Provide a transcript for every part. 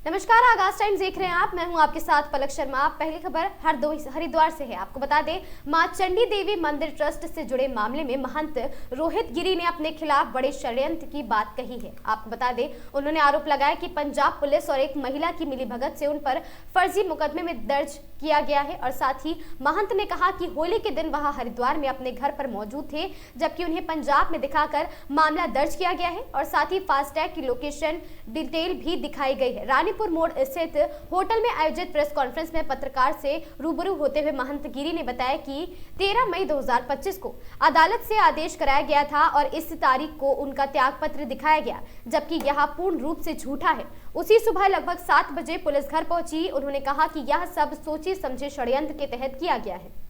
नमस्कार, आगाज टाइम्स देख रहे हैं आप। मैं हूं आपके साथ पलक शर्मा। पहली खबर हरिद्वार से है। आपको बता दें, मां चंडी देवी मंदिर ट्रस्ट से जुड़े मामले में महंत रोहित गिरी ने अपने खिलाफ बड़े षड्यंत्र की बात कही है। आपको बता दें, उन्होंने आरोप लगाया कि पंजाब पुलिस और एक महिला की मिलीभगत से उन पर फर्जी मुकदमे में दर्ज किया गया है। और साथ ही महंत ने कहा कि होली के दिन वह हरिद्वार में अपने घर पर मौजूद थे, जबकि उन्हें पंजाब में दिखाकर मामला दर्ज किया गया है। और साथ ही फास्टैग की लोकेशन डिटेल भी दिखाई गई है। रानीपुर मोड़ स्थित होटल में आयोजित प्रेस कॉन्फ्रेंस में पत्रकार से रूबरू होते हुए महंत गिरी ने बताया कि 13 मई 2025 को अदालत से आदेश कराया गया था और इस तारीख को उनका त्यागपत्र दिखाया गया, जबकि यह पूर्ण रूप से झूठा है। उसी सुबह लगभग 7 बजे पुलिस घर पहुंची। उन्होंने कहा कि यह सब सोचे समझे षड्यंत्र के तहत किया गया है।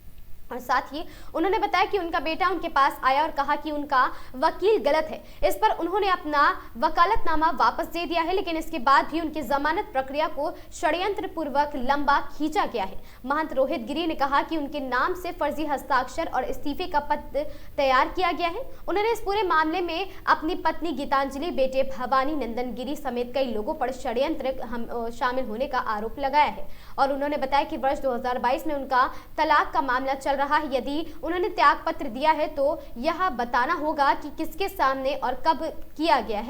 और साथ ही उन्होंने बताया कि उनका बेटा उनके पास आया और कहा कि उनका वकील गलत है। इस पर उन्होंने अपना वकालतनामा वापस दे दिया है, लेकिन इसके बाद भी उनकी जमानत प्रक्रिया को षड्यंत्र पूर्वक लंबा खींचा गया है। महंत रोहित गिरी ने कहा कि उनके नाम से फर्जी हस्ताक्षर और इस्तीफे का पत्र तैयार किया गया है। उन्होंने इस पूरे मामले में अपनी पत्नी गीतांजलि, बेटे भवानी नंदन गिरी समेत कई लोगों पर षड्यंत्र शामिल होने का आरोप लगाया है। और उन्होंने बताया कि वर्ष 2022 में उनका तलाक का मामला चल रहा है। यदि उन्होंने त्याग पत्र दिया है तो यह बताना होगा कि किसके सामने और कब दिया गया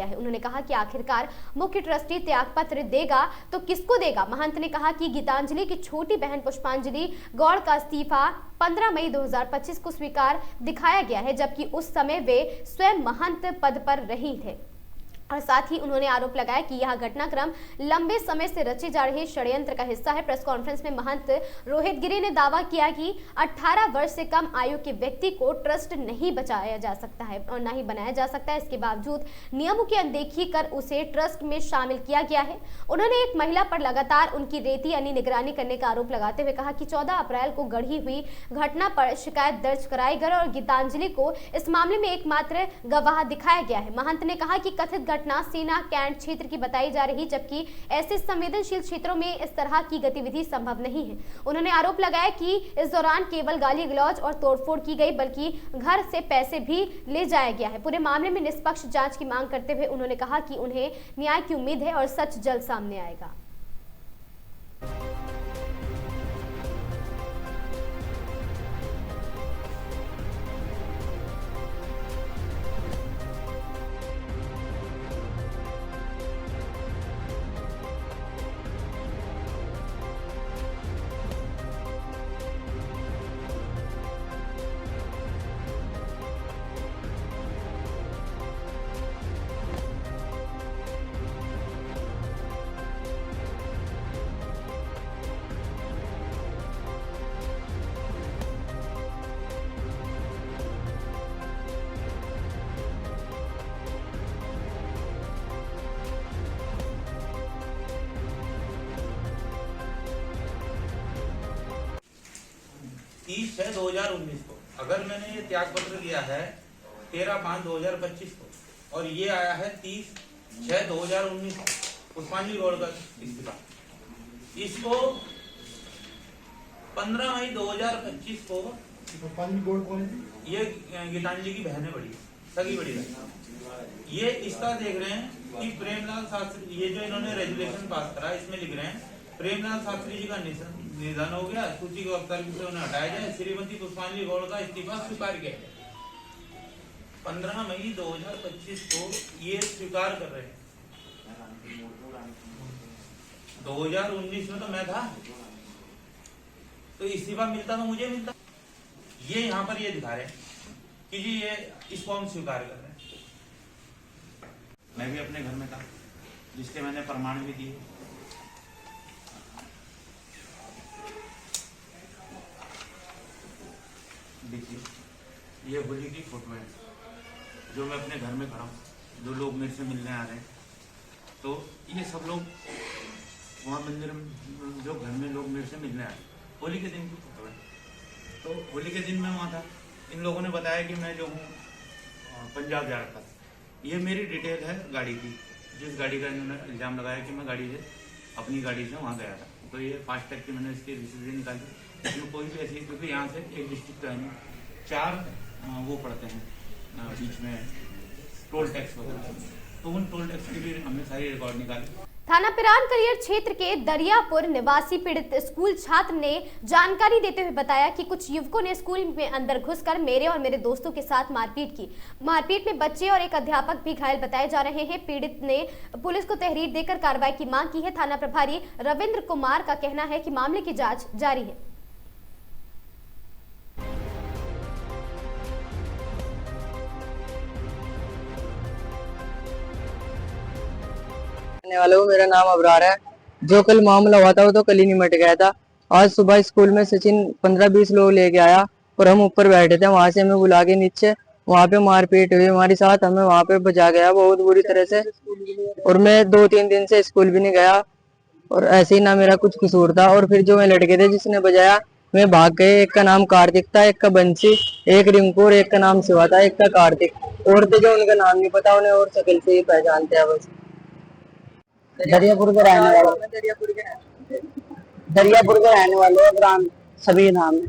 है। उन्होंने कहा कि आखिरकार मुख्य ट्रस्टी त्याग पत्र देगा तो किसको देगा। महंत ने कहा कि गीतांजलि की छोटी बहन पुष्पांजलि गौड़ का इस्तीफा 15 मई 2025 को स्वीकार दिखाया गया है, जबकि उस समय वे स्वयं महंत पद पर रही थे। और साथ ही उन्होंने आरोप लगाया कि यह घटनाक्रम लंबे समय से रचे जा रहे षड्यंत्र का हिस्सा है। प्रेस कॉन्फ्रेंस में महंत रोहित गिरी ने दावा किया कि 18 वर्ष से कम आयु के व्यक्ति को ट्रस्ट नहीं बचाया जा सकता है और न ही बनाया जा सकता है। इसके बावजूद नियमों की अनदेखी कर उसे ट्रस्ट में शामिल किया गया है। उन्होंने एक महिला पर लगातार उनकी रेती यानी निगरानी करने का आरोप लगाते हुए कहा कि 14 अप्रैल को गढ़ी हुई घटना पर शिकायत दर्ज कराई गई और गीतांजलि को इस मामले में एकमात्र गवाह दिखाया गया है। महंत ने कहा कि कथित घटना सेना कैंट क्षेत्र की बताई जा रही, जबकि ऐसे संवेदनशील क्षेत्रों में इस तरह की गतिविधि संभव नहीं है। उन्होंने आरोप लगाया कि इस दौरान केवल गाली गलौज और तोड़फोड़ की गई, बल्कि घर से पैसे भी ले जाया गया है। पूरे मामले में निष्पक्ष जांच की मांग करते हुए उन्होंने कहा कि उन्हें न्याय की उम्मीद है और सच जल्द सामने आएगा। 30/6/2019 को अगर मैंने ये त्याग पत्र दिया है 13/5/2025 को और ये आया है 30/6/2019 को पुष्पांजलि गौड़ का इस्तीफा, इसको 15 मई 2025 को पुष्पांजलि गौड़ कौन है? ये गीतांजलि की बहन है, बड़ी सगी बड़ी बहन। ये इसका देख रहे हैं कि प्रेमलाल शास्त्री, ये जो इन्होंने रेजुलेशन पास करा इसमें लिख रहे हैं प्रेमलाल शास्त्री जी का निधन हो गया, सूची को अवसर से उन्हें हटाया जाए, श्रीमती पुष्पांजलि गौड़ का इस्तीफा स्वीकार किया गया। 15 मई 2025 को ये स्वीकार कर रहे हैं। 2019 में तो मैं था, तो इस्तीफा मिलता तो मुझे मिलता। ये यहाँ पर ये दिखा रहे हैं कि जी ये इसको हम स्वीकार कर रहे हैं। मैं भी अपने घर में था, जिसके मैंने प्रमाण भी दिए। देखिए, ये होली की फोटो है जो मैं अपने घर में खड़ा हूँ, जो लोग मेरे से मिलने आ रहे हैं। तो ये सब लोग वहाँ मंदिर में, जो घर में लोग मेरे से मिलने आ रहे हैं, होली के दिन की फोटो है। तो होली के दिन मैं वहाँ था। इन लोगों ने बताया कि मैं जो हूँ पंजाब जा रहा था। ये मेरी डिटेल है गाड़ी की, जिस गाड़ी का इन्होंने इल्ज़ाम लगाया कि मैं गाड़ी से अपनी गाड़ी से वहाँ गया था। तो ये फास्टैग की मैंने इसकी रिसीप्ट निकाली। इसमें कोई भी ऐसी, क्योंकि यहाँ से एक डिस्ट्रिक्ट का नहीं 4 वो पड़ते हैं बीच में टोल टैक्स वगैरह, तो उन टोल टैक्स की भी हमने सारी रिकॉर्ड निकाली। थाना पिरान करियर क्षेत्र के दरियापुर निवासी पीड़ित स्कूल छात्र ने जानकारी देते हुए बताया कि कुछ युवकों ने स्कूल में अंदर घुसकर मेरे और मेरे दोस्तों के साथ मारपीट की। मारपीट में बच्चे और एक अध्यापक भी घायल बताए जा रहे हैं। पीड़ित ने पुलिस को तहरीर देकर कार्रवाई की मांग की है। थाना प्रभारी रविंद्र कुमार का कहना है कि मामले की जांच जारी है। वाले को मेरा नाम अबरार है। जो कल मामला हुआ था वो तो कल ही निमट गया था। आज सुबह स्कूल में सचिन 15-20 लोग लेके आया और हम ऊपर बैठे थे। वहां से हमें बुला के नीचे वहां पे मारपीट हुई हमारे साथ। हमें वहां पे बचा गया बहुत बुरी तरह से और मैं 2-3 दिन से स्कूल भी नहीं गया और ऐसे ही ना मेरा कुछ कसूर था। और फिर जो मैं लड़के थे जिसने बजाया मैं भाग गए। एक का नाम कार्तिक था, एक का बंसी, एक रिंकू और एक का नाम शिवा था, एक का कार्तिक। और थे जो उनका नाम नहीं पता उन्हें और शक्ल से ही पहचानते हैं बस। दरियापुर के रहने वाले ग्राम सभी नाम है।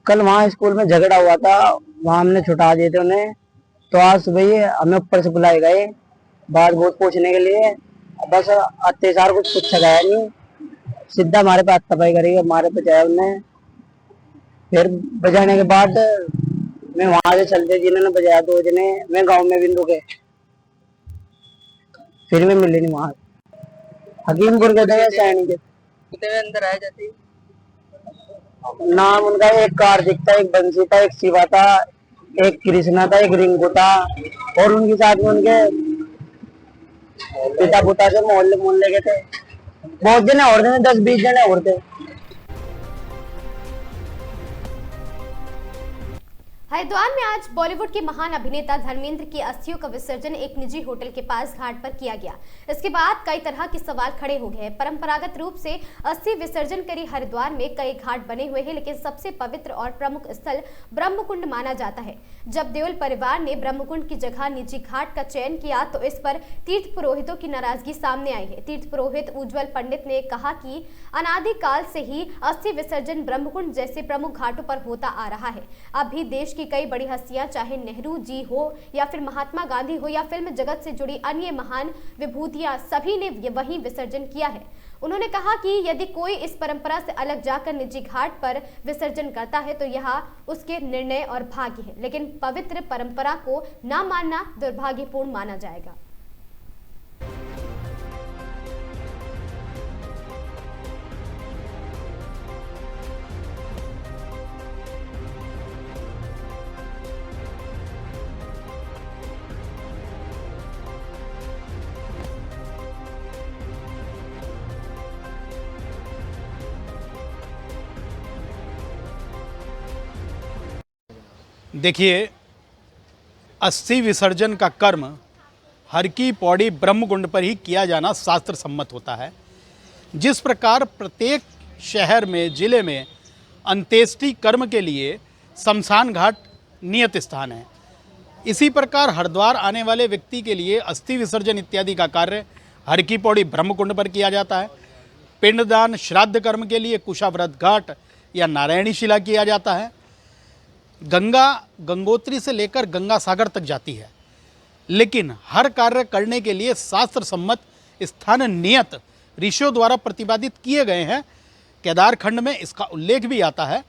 कल वहाँ स्कूल में झगड़ा हुआ था, वहाँ हमने छुटा दिए थे उन्हें। तो आज सुबह ही हमें ऊपर से बुलाए गए बात बहुत पूछने के लिए। बस अत्याचार कुछ पूछा गया नहीं, सीधा हमारे पे हत्यापाई करी, हमारे पे जाया उन्हें। फिर बजाने के बाद मैं वहां से चलते जिन्होंने बजाया 2 जने मैं गाँव में भी रुके। फिर भी मिले नहीं वहां। हकीमपुर के थे सैनिक अंदर आए जाते नाम उनका एक कार्तिक था, एक बंसी था, एक शिवा था, एक कृष्णा था, एक रिंकू था और उनके साथ में उनके पिता पुता से मोहल्ले के थे। बहुत जने और थे, 10-20 जने और थे। हरिद्वार में आज बॉलीवुड के महान अभिनेता धर्मेंद्र की अस्थियों का विसर्जन एक निजी होटल के पास घाट पर किया गया। इसके बाद कई तरह के सवाल खड़े हो गए। परंपरागत रूप से अस्थि विसर्जन के लिए हरिद्वार में कई घाट बने हुए हैं, लेकिन सबसे पवित्र और प्रमुख स्थल ब्रह्मकुंड माना जाता है। जब देओल परिवार ने ब्रह्मकुंड की जगह निजी घाट का चयन किया तो इस पर तीर्थ पुरोहितों की नाराजगी सामने आई है। तीर्थ पुरोहित उज्जवल पंडित ने कहा कि अनादिकाल से ही अस्थि विसर्जन ब्रह्मकुंड जैसे प्रमुख घाटों पर होता आ रहा है। अब भी देश की कई बड़ी हस्तियां, चाहे नेहरू जी हो या फिर महात्मा गांधी हो या फिल्म जगत से जुड़ी अन्य महान विभूतियां, सभी ने वहीं विसर्जन किया है। उन्होंने कहा कि यदि कोई इस परंपरा से अलग जाकर निजी घाट पर विसर्जन करता है तो यह उसके निर्णय और भाग्य है, लेकिन पवित्र परंपरा को न मानना दुर्भाग्यपूर्ण माना जाएगा। देखिए, अस्थि विसर्जन का कर्म हर की पौड़ी ब्रह्मकुंड पर ही किया जाना शास्त्र सम्मत होता है। जिस प्रकार प्रत्येक शहर में, जिले में अंत्येष्टि कर्म के लिए शमशान घाट नियत स्थान है, इसी प्रकार हरिद्वार आने वाले व्यक्ति के लिए अस्थि विसर्जन इत्यादि का कार्य हर की पौड़ी ब्रह्मकुंड पर किया जाता है। पिंडदान श्राद्ध कर्म के लिए कुशाव्रत घाट या नारायणी शिला किया जाता है। गंगा गंगोत्री से लेकर गंगा सागर तक जाती है, लेकिन हर कार्य करने के लिए शास्त्र सम्मत स्थान नियत ऋषियों द्वारा प्रतिपादित किए गए हैं। केदार खंड में इसका उल्लेख भी आता है।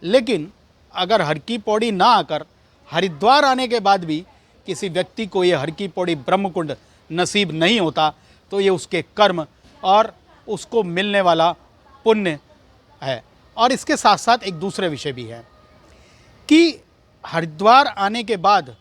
लेकिन अगर हर की पौड़ी ना आकर हरिद्वार आने के बाद भी किसी व्यक्ति को ये हर की पौड़ी ब्रह्मकुंड नसीब नहीं होता तो ये उसके कर्म और उसको मिलने वाला पुण्य है। और इसके साथ साथ एक दूसरे विषय भी है कि हरिद्वार आने के बाद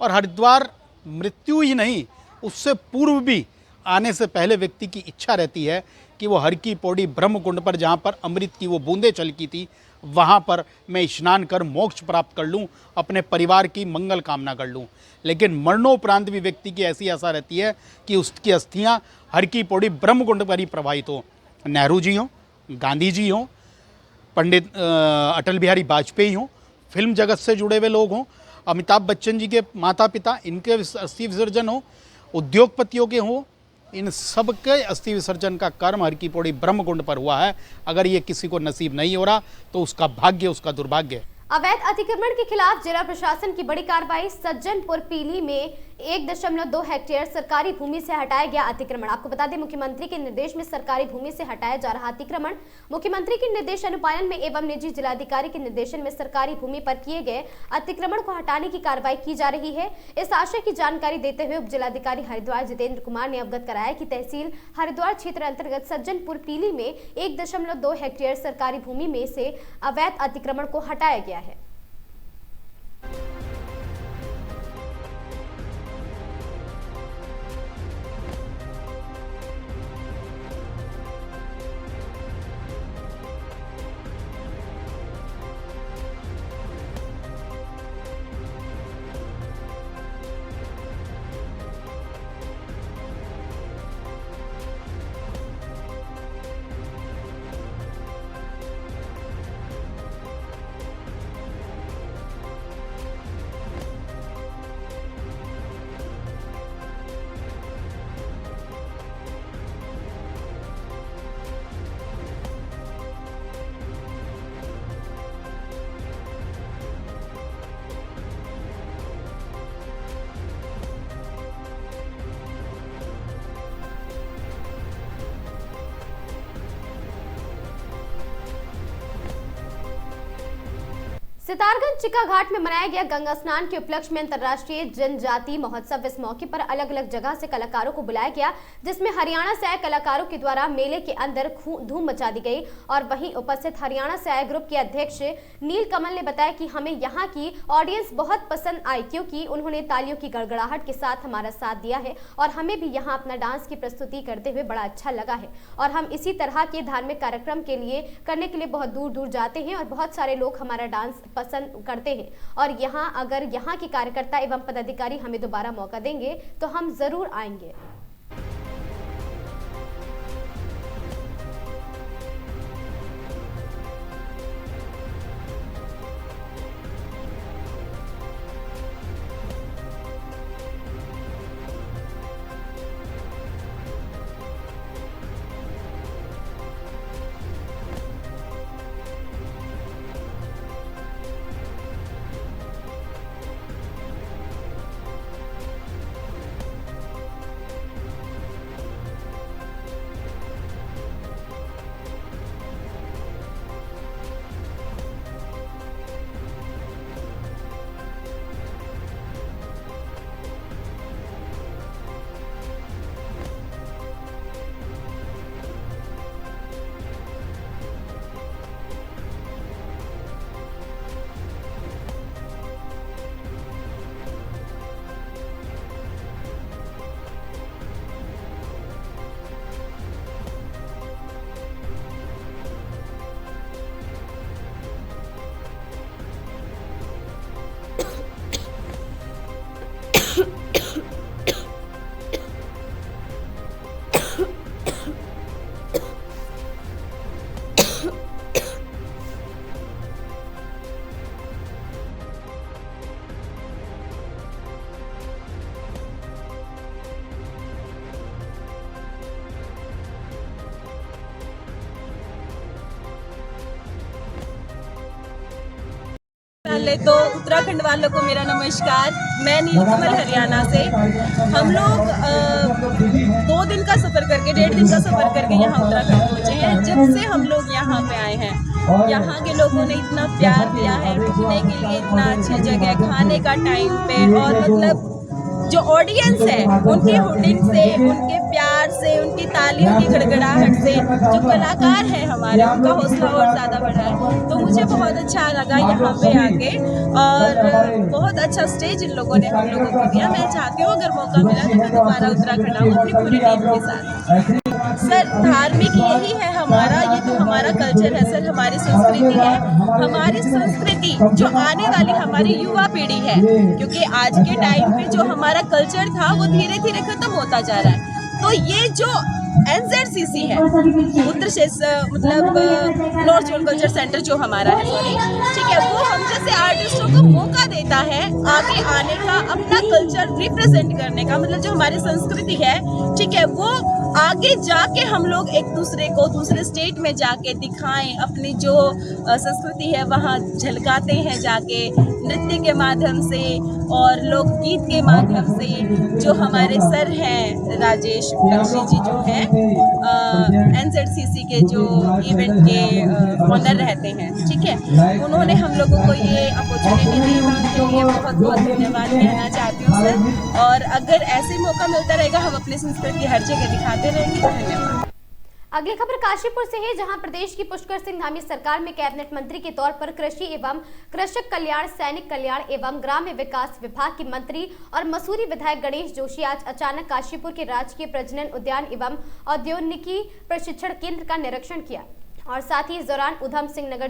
और हरिद्वार मृत्यु ही नहीं, उससे पूर्व भी आने से पहले व्यक्ति की इच्छा रहती है कि वो हर की पौड़ी ब्रह्मकुंड पर, जहाँ पर अमृत की वो बूंदें छलकी थी, वहाँ पर मैं स्नान कर मोक्ष प्राप्त कर लूँ, अपने परिवार की मंगल कामना कर लूँ। लेकिन मरणोपरांत भी व्यक्ति की ऐसी आशा रहती है कि उसकी अस्थियाँ हर की पौड़ी ब्रह्मकुंड पर ही प्रवाहित हो। नेहरू जी हों, गांधी जी हों, पंडित अटल बिहारी वाजपेयी हों, फिल्म जगत से जुड़े हुए लोग हों, अमिताभ बच्चन जी के माता पिता, इनके अस्थि विसर्जन हो, उद्योगपतियों के हों, इन सब के अस्थि विसर्जन का कर्म हर की पौड़ी ब्रह्मकुंड पर हुआ है। अगर ये किसी को नसीब नहीं हो रहा तो उसका भाग्य, उसका दुर्भाग्य है। अवैध अतिक्रमण के खिलाफ जिला प्रशासन की बड़ी कार्रवाई। सज्जनपुर पीली में 1.2 हेक्टेयर सरकारी भूमि से हटाया गया अतिक्रमण। आपको बता दें, मुख्यमंत्री के निर्देश में सरकारी भूमि से हटाया जा रहा अतिक्रमण। मुख्यमंत्री के निर्देश अनुपालन में एवं निजी जिलाधिकारी के निर्देशन में सरकारी भूमि पर किए गए अतिक्रमण को हटाने की कार्रवाई की जा रही है। इस आशय की जानकारी देते हुए उप जिलाधिकारी हरिद्वार जितेंद्र कुमार ने अवगत कराया कि तहसील हरिद्वार क्षेत्र अंतर्गत सज्जनपुर पीली में 1.2 हेक्टेयर सरकारी भूमि में से अवैध अतिक्रमण को हटाया गया है। सितारगंज चिका घाट में मनाया गया गंगा स्नान के उपलक्ष्य में अंतर्राष्ट्रीय जनजाति महोत्सव। इस मौके पर अलग अलग जगह से कलाकारों को बुलाया गया, जिसमें हरियाणा से आए कलाकारों के द्वारा मेले के अंदर धूम मचा दी गई। और वहीं उपस्थित हरियाणा से आए ग्रुप के अध्यक्ष नील कमल ने बताया कि हमें यहाँ की ऑडियंस बहुत पसंद आई, क्योंकि उन्होंने तालियों की गड़गड़ाहट के साथ हमारा साथ दिया है और हमें भी यहाँ अपना डांस की प्रस्तुति करते हुए बड़ा अच्छा लगा है। और हम इसी तरह के धार्मिक कार्यक्रम करने के लिए बहुत दूर दूर जाते हैं और बहुत सारे लोग हमारा डांस पसंद करते हैं। और यहाँ अगर यहाँ के कार्यकर्ता एवं पदाधिकारी हमें दोबारा मौका देंगे तो हम जरूर आएंगे। पहले तो उत्तराखंड वालों को मेरा नमस्कार। मैं नीलकमल हरियाणा से। हम लोग 2 दिन का सफ़र करके 1.5 दिन का सफ़र करके यहाँ उत्तराखंड पहुँचे हैं। जब से हम लोग यहाँ पे आए हैं, यहाँ के लोगों ने इतना प्यार दिया है, रुकने के लिए इतना अच्छी जगह, खाने का टाइम पे, और मतलब जो ऑडियंस है उनके हुडिंग से, उनके प्यार से, उनकी तालियों की गड़गड़ाहट से, जो कलाकार हैं हमारे, उनका हौसला और ज़्यादा बढ़ा है। तो मुझे बहुत अच्छा लगा यहाँ पे आके, और बहुत अच्छा स्टेज इन लोगों ने हम लोगों को दिया। मैं चाहती हूँ अगर मौका मिला तो मैं दोबारा उत्तराखंड आऊँ अपनी पूरी टीम के साथ। सर, धार्मिक यही है हमारा, ये तो हमारा कल्चर है सर, हमारी संस्कृति है। हमारी संस्कृति जो आने वाली हमारी युवा पीढ़ी है, क्योंकि आज के टाइम पे जो हमारा कल्चर था वो धीरे धीरे खत्म होता जा रहा है। तो ये जो NZCC है, उत्तर मतलब नॉर्थ जोन कल्चर सेंटर जो हमारा है, सॉरी, ठीक है, वो हम जैसे आर्टिस्टों को मौका देता है आगे आने का, अपना कल्चर रिप्रेजेंट करने का, मतलब जो हमारी संस्कृति है, ठीक है, वो आगे जाके हम लोग एक दूसरे को दूसरे स्टेट में जाके दिखाएं, अपनी जो संस्कृति है वहाँ झलकाते हैं जाके नृत्य के माध्यम से और लोकगीत के माध्यम से। जो हमारे सर हैं राजेश बख्शी जी जो हैं NZCC के जो इवेंट के ऑनर रहते हैं, ठीक है, उन्होंने हम लोगों को ये अपॉर्चुनिटी दी, मैं उनके लिए बहुत बहुत धन्यवाद कहना चाहती हूँ सर। और अगर ऐसे मौका मिलता रहेगा हम अपनी संस्कृति हर जगह दिखाते रहेंगे। धन्यवाद। अगली खबर काशीपुर से है, जहां प्रदेश की पुष्कर सिंह धामी सरकार में कैबिनेट मंत्री के तौर पर कृषि एवं कृषक कल्याण, सैनिक कल्याण एवं ग्राम्य विकास विभाग के मंत्री और मसूरी विधायक गणेश जोशी आज अचानक काशीपुर के राजकीय प्रजनन उद्यान एवं औद्योगिकी प्रशिक्षण केंद्र का निरीक्षण किया और साथ ही इस दौरान उधम सिंह नगर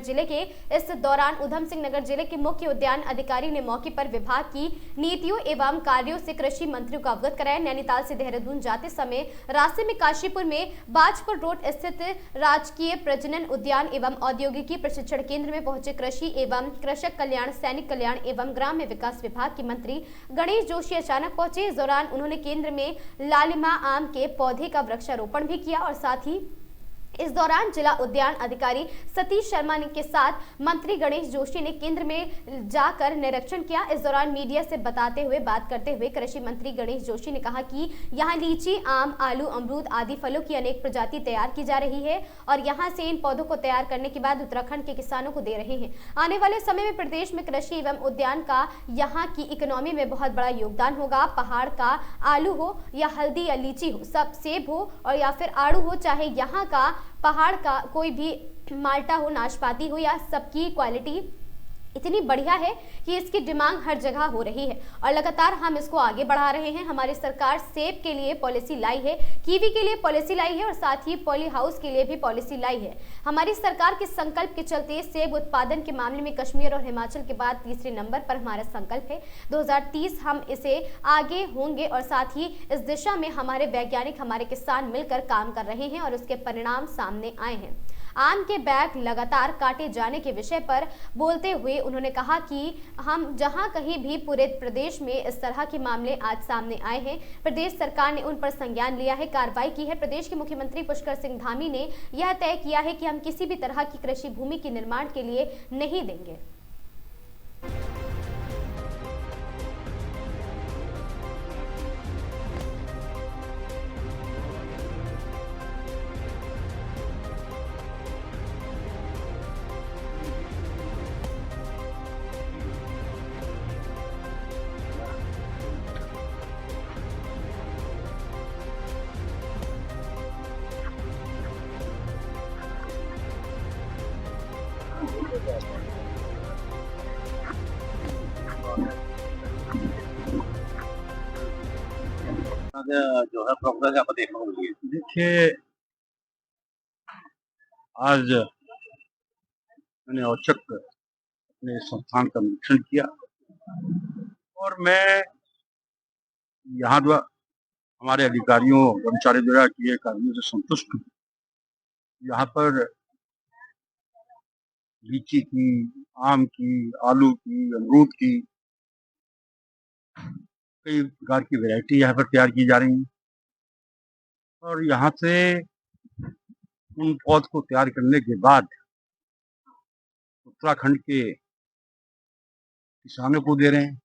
जिले के मुख्य उद्यान अधिकारी ने मौके पर विभाग की नीतियों एवं कार्यों से कृषि मंत्री को अवगत कराया। नैनीताल से देहरादून जाते समय रास्ते में काशीपुर में बाजपुर रोड स्थित राजकीय प्रजनन उद्यान एवं औद्योगिकी प्रशिक्षण केंद्र में पहुंचे कृषि एवं कृषक कल्याण, सैनिक कल्याण एवं ग्राम्य विकास विभाग के मंत्री गणेश जोशी अचानक पहुंचे। इस दौरान उन्होंने केंद्र में लालिमा आम के पौधे का वृक्षारोपण भी किया और साथ ही इस दौरान जिला उद्यान अधिकारी सतीश शर्मा के साथ मंत्री गणेश जोशी ने केंद्र में जाकर निरीक्षण किया। इस दौरान मीडिया से बात करते हुए कृषि मंत्री गणेश जोशी ने कहा कि यहां लीची, आम, आलू, अमरूद आदि फलों की अनेक प्रजाति तैयार की जा रही है और यहां से इन पौधों को तैयार करने के बाद उत्तराखंड के किसानों को दे रहे हैं। आने वाले समय में प्रदेश में कृषि एवं उद्यान का यहाँ की इकोनॉमी में बहुत बड़ा योगदान होगा। पहाड़ का आलू हो या हल्दी या लीची हो, सब सेब हो और या फिर आड़ू हो, चाहे यहाँ का पहाड़ का कोई भी माल्टा हो, नाशपाती हो, या सबकी क्वालिटी इतनी बढ़िया है कि इसकी डिमांड हर जगह हो रही है और लगातार हम इसको आगे बढ़ा रहे हैं। हमारी सरकार सेब के लिए पॉलिसी लाई है, कीवी के लिए पॉलिसी लाई है और साथ ही पॉली हाउस के लिए भी पॉलिसी लाई है। हमारी सरकार के संकल्प के चलते सेब उत्पादन के मामले में कश्मीर और हिमाचल के बाद तीसरे नंबर पर हमारा संकल्प है। 2030 हम इसे आगे होंगे और साथ ही इस दिशा में हमारे वैज्ञानिक, हमारे किसान मिलकर काम कर रहे हैं और उसके परिणाम सामने आए हैं। आम के बैग लगातार काटे जाने के विषय पर बोलते हुए उन्होंने कहा कि हम जहां कहीं भी पूरे प्रदेश में इस तरह के मामले आज सामने आए हैं, प्रदेश सरकार ने उन पर संज्ञान लिया है, कार्रवाई की है। प्रदेश के मुख्यमंत्री पुष्कर सिंह धामी ने यह तय किया है कि हम किसी भी तरह की कृषि भूमि के निर्माण के लिए नहीं देंगे। जो है प्रोग्रेस यहाँ पर देखने को मिली है। देखिए, आज मैंने औचक अपने संस्थान का निरीक्षण किया और मैं यहाँ हमारे अधिकारियों, कर्मचारियों द्वारा किए कार्यों से संतुष्ट हूँ। यहाँ पर लीची की, आम की, आलू की, अमरूद की कई प्रकार की वैरायटी यहाँ पर तैयार की जा रही है और यहाँ से उन पौध को तैयार करने के बाद उत्तराखंड के किसानों को दे रहे हैं।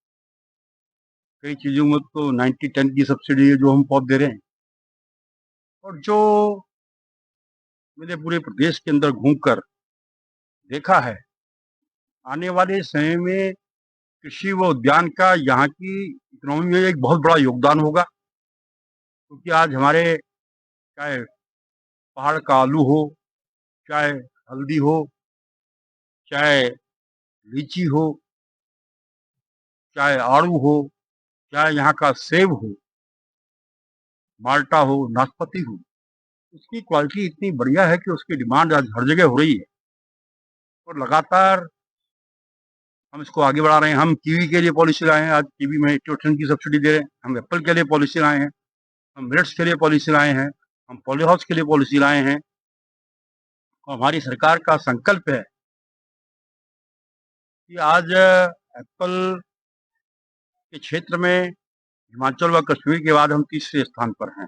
कई चीजों में तो 90-10 की सब्सिडी है जो हम पौध दे रहे हैं और जो मैंने पूरे प्रदेश के अंदर घूमकर देखा है, आने वाले समय में कृषि व उद्यान का यहाँ की इकोनॉमी में एक बहुत बड़ा योगदान होगा, क्योंकि आज हमारे चाहे पहाड़ का आलू हो, चाहे हल्दी हो, चाहे लीची हो, चाहे आड़ू हो, चाहे यहाँ का सेब हो, माल्टा हो, नाशपाती हो, उसकी क्वालिटी इतनी बढ़िया है कि उसकी डिमांड आज हर जगह हो रही है और लगातार हम इसको आगे बढ़ा रहे हैं। हम कीवी के लिए पॉलिसी लाए हैं, आज कीवी में 80% की सब्सिडी दे रहे हैं। हम एप्पल के लिए पॉलिसी लाए हैं, हम मिर्च के लिए पॉलिसी लाए हैं, हम पॉली हाउस के लिए पॉलिसी लाए हैं और हमारी सरकार का संकल्प है कि आज एप्पल के क्षेत्र में हिमाचल व कश्मीर के बाद हम तीसरे स्थान पर हैं।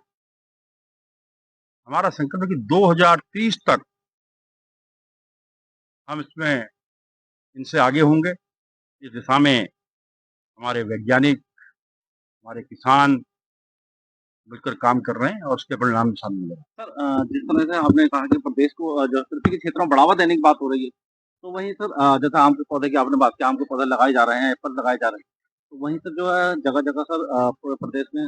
हमारा संकल्प है कि 2030 तक हम इसमें इनसे आगे होंगे। इस दिशा में हमारे वैज्ञानिक, हमारे किसान मिलकर काम कर रहे हैं और उसके परिणाम सामने मिल रहे हैं। सर जिस तरह से आपने कहा कि प्रदेश को जो कृषि के क्षेत्र में बढ़ावा देने की बात हो रही है, तो वहीं सर जैसे आम के पौधे की आपने बात की, आम के पौधे लगाए जा रहे हैं, एप्पल लगाए जा रहे हैं, तो वहीं सर जो है जगह-जगह सर पूरे प्रदेश में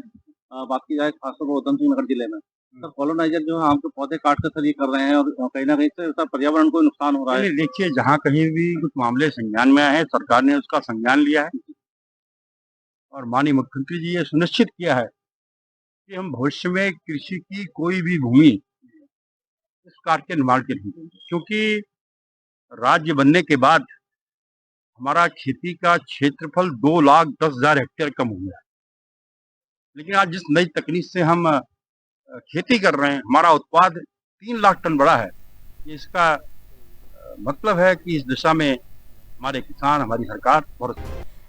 बात की जाए खासतौर पर उधम सिंह नगर जिले में, सर कॉलोनाइजर जो है आम के पौधे काट कर सर ये कर रहे हैं और कहीं न कहीं से सर पर्यावरण को नुकसान हो रहा है। नहीं, देखिए, जहाँ कहीं भी कुछ मामले संज्ञान में आए हैं, सरकार ने उसका संज्ञान लिया है और माननीय मुख्यमंत्री जी ये सुनिश्चित किया है कि हम भविष्य में कृषि की कोई भी भूमि इस कार्य के निर्माण के नहीं देंगे, क्योंकि राज्य बनने के बाद हमारा खेती का क्षेत्रफल 2,10,000 हेक्टेयर कम हो गया है। लेकिन आज जिस नई तकनीक से हम खेती कर रहे हैं, हमारा उत्पाद 3 लाख टन बढ़ा है। ये इसका मतलब है कि इस दिशा में हमारे किसान, हमारी सरकार बहुत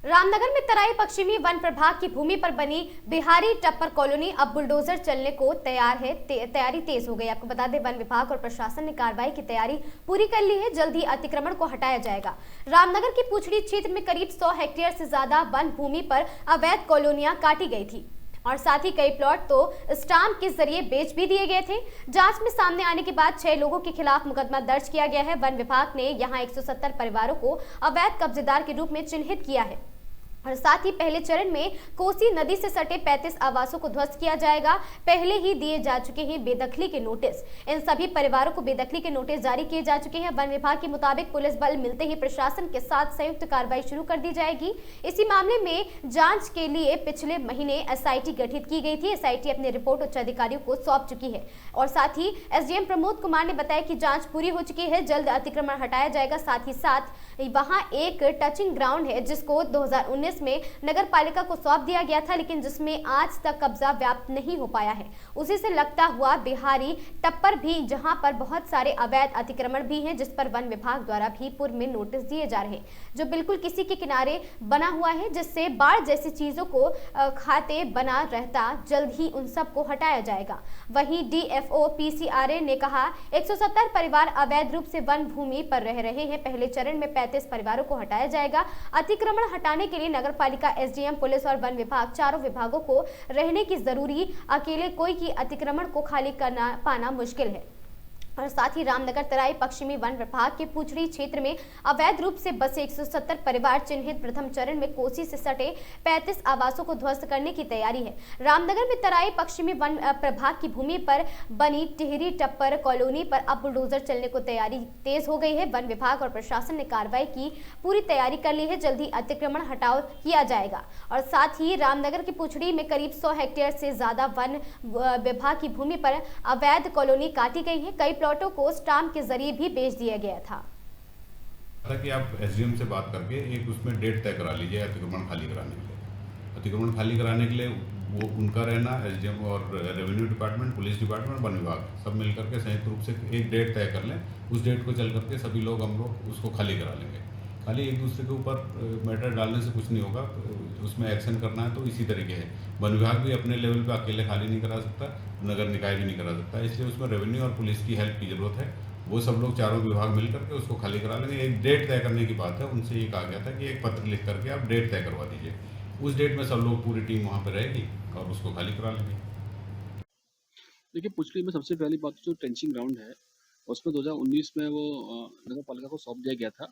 रामनगर में तराई पश्चिमी वन प्रभाग की भूमि पर बनी बिहारी टप्पर कॉलोनी अब बुलडोजर चलने को तैयार है। तैयारी तेज हो गई। आपको बता दें, वन विभाग और प्रशासन ने कार्रवाई की तैयारी पूरी कर ली है। जल्द ही अतिक्रमण को हटाया जाएगा। रामनगर की पूछड़ी क्षेत्र में करीब 100 हेक्टेयर से ज्यादा वन भूमि पर अवैध कॉलोनियां काटी गई थी और साथ ही कई प्लॉट तो स्टाम्प के जरिए बेच भी दिए गए थे। जांच में सामने आने के बाद 6 लोगों के खिलाफ मुकदमा दर्ज किया गया है। वन विभाग ने यहां 170 परिवारों को अवैध कब्जेदार के रूप में चिन्हित किया है और साथ ही पहले चरण में कोसी नदी से सटे 35 आवासों को ध्वस्त किया जाएगा। पहले ही दिए जा चुके हैं बेदखली के नोटिस। इन सभी परिवारों को बेदखली के नोटिस जारी किए जा चुके हैं। वन विभाग के मुताबिक पुलिस बल मिलते ही प्रशासन के साथ संयुक्त कार्रवाई शुरू कर दी जाएगी। इसी मामले में जांच के लिए पिछले महीने एसआईटी गठित की गई थी। एसआईटी अपनी रिपोर्ट उच्च अधिकारियों को सौंप चुकी है और साथ ही एसडीएम प्रमोद कुमार ने बताया कि जाँच पूरी हो चुकी है। जल्द अतिक्रमण हटाया जाएगा। साथ ही साथ वहाँ एक टचिंग ग्राउंड है जिसको 2019 में नगर पालिका को सौंप दिया गया था, लेकिन जिसमें आज तक कब्जा व्याप्त नहीं हो पाया है। उसी से लगता हुआ बिहारी टप्पर भी, जहां पर बहुत सारे अवैध अतिक्रमण भी हैं, जिस पर वन विभाग द्वारा भी पूर्व में नोटिस दिए जा रहे हैं, जो बिल्कुल किसी के किनारे बना हुआ है, जिससे बाढ़ जैसी चीजों को खाते बना रहता। जल्द ही उन सब को हटाया जाएगा। वहीं डीएफओ पीसीआरए ने कहा 170 परिवार अवैध रूप से वन भूमि पर रह रहे हैं। पहले चरण में 35 परिवारों को हटाया जाएगा। अतिक्रमण हटाने के लिए नगर पालिका, एसडीएम, पुलिस और वन विभाग चारों विभागों को रहने की जरूरी। अकेले कोई की अतिक्रमण को खाली करना पाना मुश्किल है। और साथ ही रामनगर तराई पश्चिमी वन विभाग के पूछड़ी क्षेत्र में अवैध रूप से बसे 170 परिवार चिन्हित। प्रथम चरण में कोसी से सटे 35 आवासों को ध्वस्त करने की तैयारी है। रामनगर में तराई पश्चिमी वन प्रभाग की भूमि पर बनी टिहरी टप्पर कॉलोनी पर अब बुलडोजर चलने को तैयारी तेज हो गई है। वन विभाग और प्रशासन ने कार्रवाई की पूरी तैयारी कर ली है। जल्द ही अतिक्रमण हटाव किया जाएगा और साथ ही रामनगर की पूछड़ी में करीब 100 हेक्टेयर से ज्यादा वन विभाग की भूमि पर अवैध कॉलोनी काटी गई है। कई प्लॉटों को स्टाम्प के जरिए भी बेच दिया गया था। कि आप एसडीएम से बात करके एक उसमें डेट तय करा लीजिए अतिक्रमण खाली कराने के लिए। अतिक्रमण खाली कराने के लिए वो उनका रहना, एसडीएम और revenue department, police department, one विभाग सब मिल करके संयुक्त रूप से एक डेट तय कर लें। उस डेट को चल करके सभी लोग, हम लोग उसको खाली करा लेंगे। खाली एक दूसरे के ऊपर मैटर डालने से कुछ नहीं होगा, उसमें एक्शन करना है तो इसी तरीके है। वन विभाग भी अपने लेवल पे अकेले खाली नहीं करा सकता, नगर निकाय भी नहीं करा सकता, इसलिए उसमें रेवेन्यू और पुलिस की हेल्प की ज़रूरत है। वो सब लोग चारों विभाग मिल करके उसको खाली करा लेंगे। एक डेट तय करने की बात है, उनसे ये कहा गया था कि एक पत्र लिख करके आप डेट तय करवा दीजिए। उस डेट में सब लोग, पूरी टीम वहाँ पर रहेगी और उसको खाली करा लेंगे। देखिए, पुछड़ी में सबसे पहली बात जो टेंचिंग ग्राउंड है, उसमें 2019 में वो नगर पालिका को सौंप दिया गया था,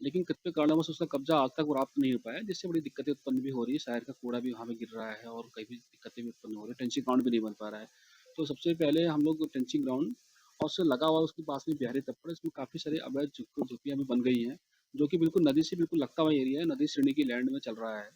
लेकिन कतिपय कारणवश उसका कब्जा आज तक प्राप्त नहीं हो पाया, जिससे बड़ी दिक्कतें उत्पन्न भी हो रही है। शहर का कूड़ा भी वहाँ पे गिर रहा है और कई भी दिक्कतें भी उत्पन्न हो रही है। टेंचिंग ग्राउंड भी नहीं बन पा रहा है। तो सबसे पहले हम लोग टेंचिंग ग्राउंड और उससे लगा हुआ उसके पास में बिहारी टप्पर, इसमें काफ़ी सारे अवैध झुग्गियाँ भी बन गई हैं, जो कि बिल्कुल नदी से बिल्कुल लगता हुआ एरिया है, नदी श्रेणी की लैंड में चल रहा है।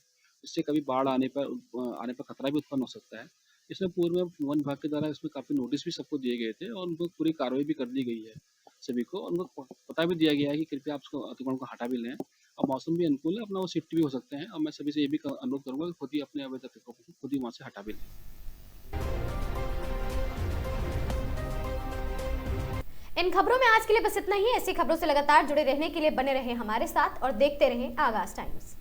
इससे कभी बाढ़ आने पर खतरा भी उत्पन्न हो सकता है। इसमें पूर्व में वन विभाग के द्वारा इसमें काफ़ी नोटिस भी सबको दिए गए थे और उनको पूरी कार्रवाई भी कर दी गई है सभी को। और उनको पता भी दिया गया है कि कृपया आप उसको अतिक्रमण को हटा भी लें। अब मौसम भी अनुकूल है, अपना वो शिफ्ट भी हो सकते हैं। और मैं सभी से ये भी अनुरोध करूँगा कि खुद ही अपने अवैध अतिक्रमण को खुद ही वहाँ से हटा भी लें। इन खबरों में आज के लिए बस इतना ही। ऐसी खबरों से लगातार जुड़े रहने के लिए बने रहें हमारे साथ और देखते रहें आगाज टाइम्स।